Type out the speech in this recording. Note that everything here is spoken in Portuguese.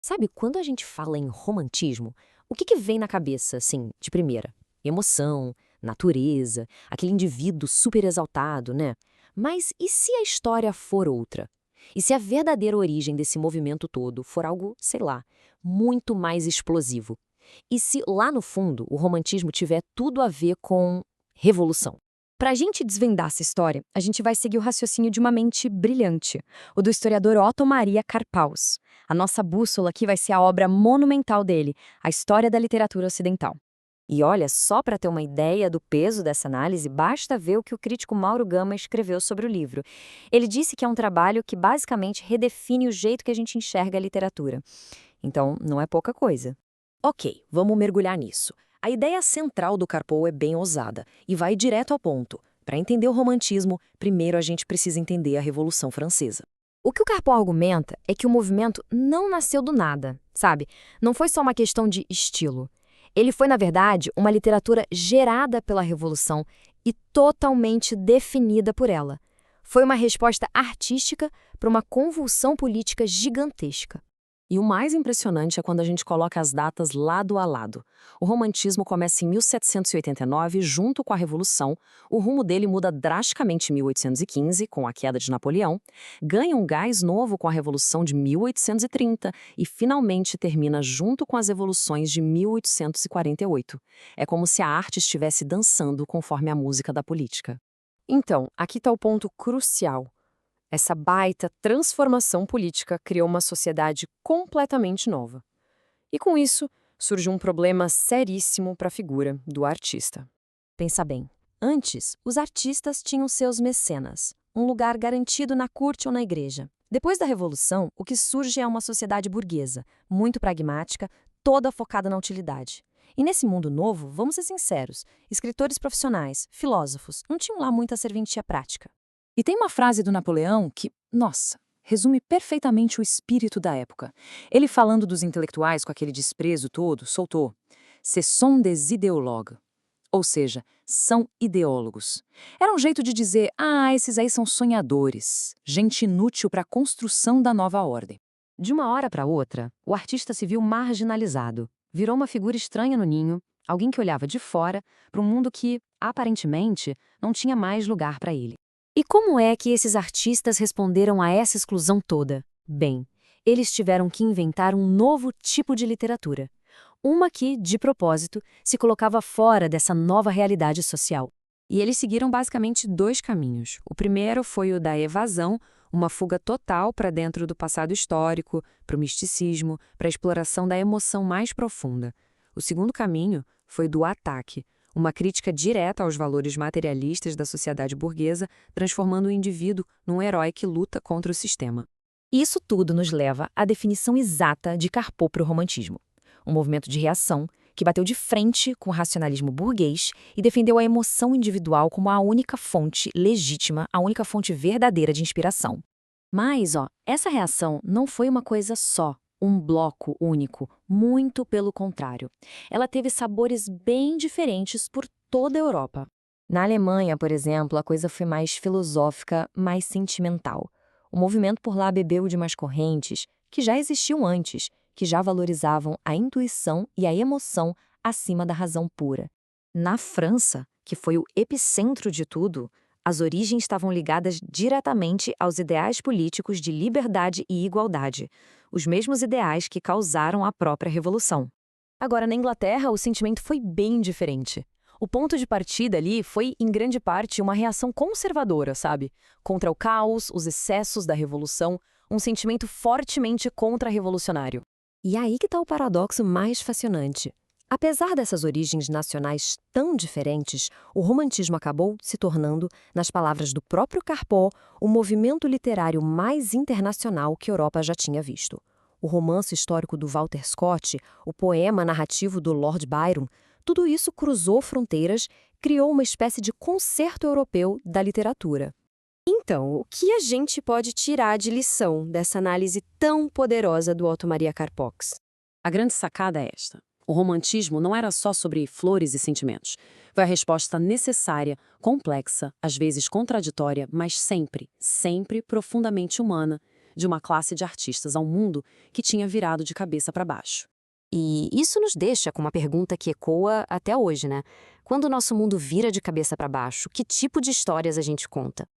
Sabe, quando a gente fala em romantismo, o que vem na cabeça, assim, de primeira? Emoção, natureza, aquele indivíduo super exaltado, né? Mas e se a história for outra? E se a verdadeira origem desse movimento todo for algo, sei lá, muito mais explosivo? E se lá no fundo o romantismo tiver tudo a ver com revolução? Para a gente desvendar essa história, a gente vai seguir o raciocínio de uma mente brilhante, o do historiador Otto Maria Karpaus. A nossa bússola aqui vai ser a obra monumental dele, A História da Literatura Ocidental. E olha, só para ter uma ideia do peso dessa análise, basta ver o que o crítico Mauro Gama escreveu sobre o livro. Ele disse que é um trabalho que basicamente redefine o jeito que a gente enxerga a literatura. Então, não é pouca coisa. Ok, vamos mergulhar nisso. A ideia central do Karpov é bem ousada e vai direto ao ponto. Para entender o romantismo, primeiro a gente precisa entender a Revolução Francesa. O que o Karpov argumenta é que o movimento não nasceu do nada, sabe? Não foi só uma questão de estilo. Ele foi, na verdade, uma literatura gerada pela Revolução e totalmente definida por ela. Foi uma resposta artística para uma convulsão política gigantesca. E o mais impressionante é quando a gente coloca as datas lado a lado. O romantismo começa em 1789, junto com a Revolução. O rumo dele muda drasticamente em 1815, com a queda de Napoleão. Ganha um gás novo com a Revolução de 1830 e, finalmente, termina junto com as evoluções de 1848. É como se a arte estivesse dançando conforme a música da política. Então, aqui está o ponto crucial. Essa baita transformação política criou uma sociedade completamente nova. E com isso, surge um problema seríssimo para a figura do artista. Pensa bem, antes, os artistas tinham seus mecenas, um lugar garantido na corte ou na igreja. Depois da Revolução, o que surge é uma sociedade burguesa, muito pragmática, toda focada na utilidade. E nesse mundo novo, vamos ser sinceros, escritores profissionais, filósofos, não tinham lá muita serventia prática. E tem uma frase do Napoleão que, nossa, resume perfeitamente o espírito da época. Ele falando dos intelectuais com aquele desprezo todo, soltou: "Ce sont des idéologues", ou seja, são ideólogos. Era um jeito de dizer: esses aí são sonhadores, gente inútil para a construção da nova ordem. De uma hora para outra, o artista se viu marginalizado. Virou uma figura estranha no ninho, alguém que olhava de fora para um mundo que, aparentemente, não tinha mais lugar para ele. E como é que esses artistas responderam a essa exclusão toda? Bem, eles tiveram que inventar um novo tipo de literatura. Uma que, de propósito, se colocava fora dessa nova realidade social. E eles seguiram basicamente dois caminhos. O primeiro foi o da evasão, uma fuga total para dentro do passado histórico, para o misticismo, para a exploração da emoção mais profunda. O segundo caminho foi do ataque, uma crítica direta aos valores materialistas da sociedade burguesa, transformando o indivíduo num herói que luta contra o sistema. Isso tudo nos leva à definição exata de Karpov para o romantismo. Um movimento de reação que bateu de frente com o racionalismo burguês e defendeu a emoção individual como a única fonte legítima, a única fonte verdadeira de inspiração. Mas, essa reação não foi uma coisa só, um bloco único, muito pelo contrário. Ela teve sabores bem diferentes por toda a Europa. Na Alemanha, por exemplo, a coisa foi mais filosófica, mais sentimental. O movimento por lá bebeu de umas correntes que já existiam antes, que já valorizavam a intuição e a emoção acima da razão pura. Na França, que foi o epicentro de tudo, as origens estavam ligadas diretamente aos ideais políticos de liberdade e igualdade, os mesmos ideais que causaram a própria Revolução. Agora, na Inglaterra, o sentimento foi bem diferente. O ponto de partida ali foi, em grande parte, uma reação conservadora, sabe? Contra o caos, os excessos da Revolução, um sentimento fortemente contra-revolucionário. E aí que está o paradoxo mais fascinante. Apesar dessas origens nacionais tão diferentes, o romantismo acabou se tornando, nas palavras do próprio Karpov, o movimento literário mais internacional que a Europa já tinha visto. O romance histórico do Walter Scott, o poema narrativo do Lord Byron, tudo isso cruzou fronteiras, criou uma espécie de concerto europeu da literatura. Então, o que a gente pode tirar de lição dessa análise tão poderosa do Otto Maria Karpov? A grande sacada é esta: o romantismo não era só sobre flores e sentimentos. Foi a resposta necessária, complexa, às vezes contraditória, mas sempre, sempre profundamente humana, de uma classe de artistas ao mundo que tinha virado de cabeça para baixo. E isso nos deixa com uma pergunta que ecoa até hoje, né? Quando o nosso mundo vira de cabeça para baixo, que tipo de histórias a gente conta?